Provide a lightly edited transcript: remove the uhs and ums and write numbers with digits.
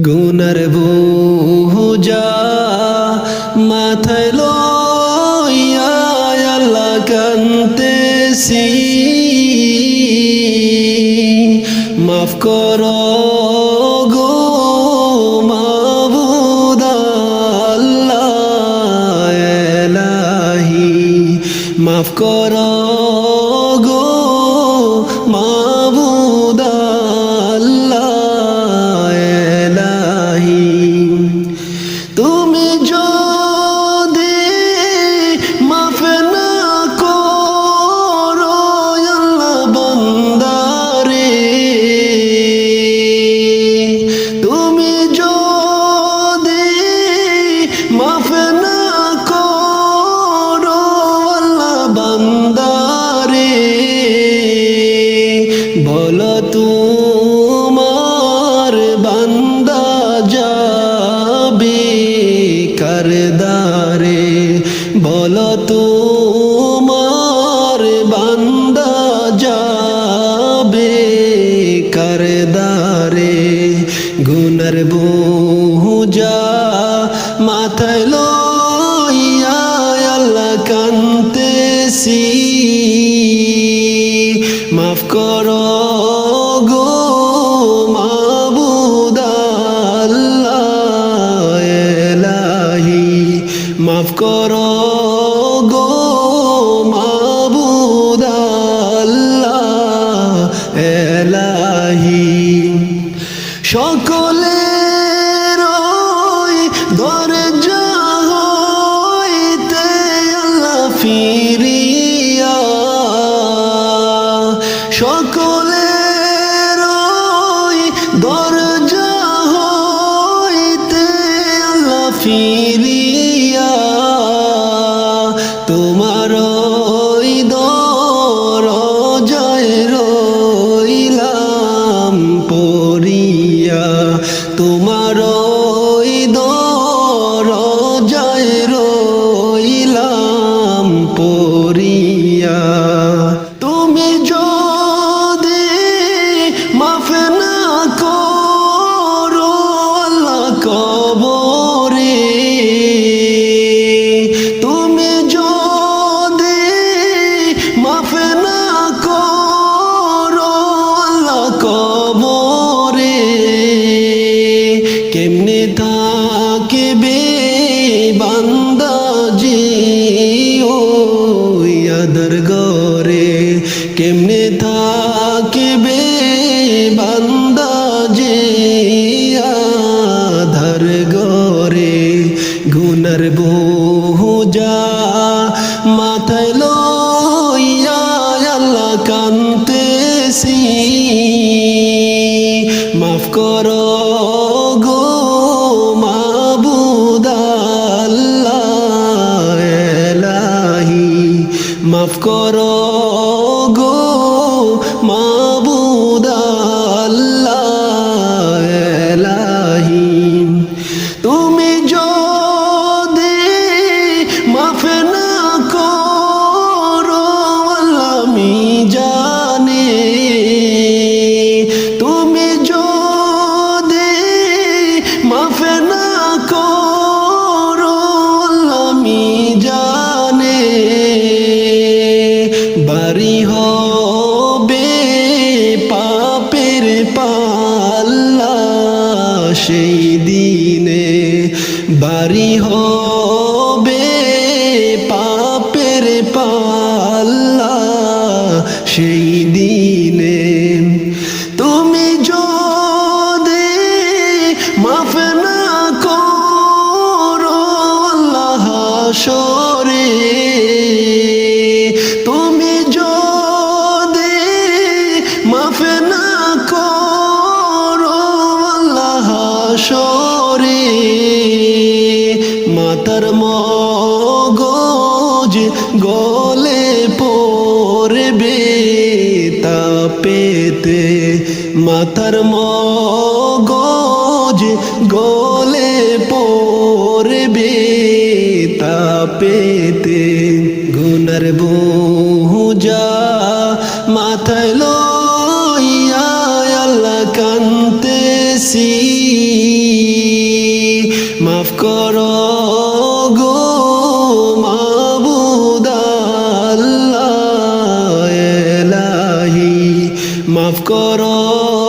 গুনার বোঝা মাথায় লইয়া আল্লাহ কান্দেছি, মাফ করো গো মাবুদ আল্লাহ এলাহি, মাফ করো গো মাবুদ আল্লাহ এলাহি। তুমি যদি মাফ না করো আল্লাহ বান্দারে, তুমি যদি মাফ না করো আল্লাহ বান্দারে, বলো তোমার বান্দা যাবে কারদারে, বলো তোমার বান্দা যাবে কারদারে। গুনার বোঝা মাথায় লইয়া আল্লাহ কান্দেছি, মাফ করো গো মাবুদ আল্লাহ এলাহি, মাফ করো গো মাবুদ আল্লাহ এলাহি। সকলের দরজা হইতে আল্লাহ ফিরিয়া, সকলের দরজা হইতে আল্লাহ ফিরিয়া, তোমার দরজায় রইলাম পড়িয়া, তোমার দরজায় রইলাম পড়িয়া। তুমি যদি মাফ না করো আল্লাহ কবরে, তুমি যদি মাফ না করো আল্লাহ কবরে, কেমনে থাকবে বান্দা জি ওই আদর গরে, কেমনে থাকবে বান্দা জি আদর গরে। গুনার বোঝা মাথায় লইয়া আল্লাহ কান্দেছি, মাফ করো গো মাবুদ আল্লাহ এলাহি, মাফ করো গো মাবুদ আল্লাহ এলাহি। তুমি যদি মাফ না করো আল্লাহ মিজানে, তুমি যদি মাফ না করো আল্লাহ মিজানে, বাড়ি হবে পাপের পাল্লা সেই দিনে, বাড়ি হবে পাপের পাল্লা সেই দিনে। তুমি যদি মাফ না করো আল্লাহ হাশরে, তুমি যদি মাফ না করো আল্লাহ হাশরে, মাতার মগজ গলে পড়বে তাপেতে, মাতার মগজ গলে পড়বে তাপেতে। গুনার বোঝা মাথায় লইয়া আল্লাহ কান্দেছি। মাফ করো গো মাবুদ আল্লাহ এলাহি মাফ করো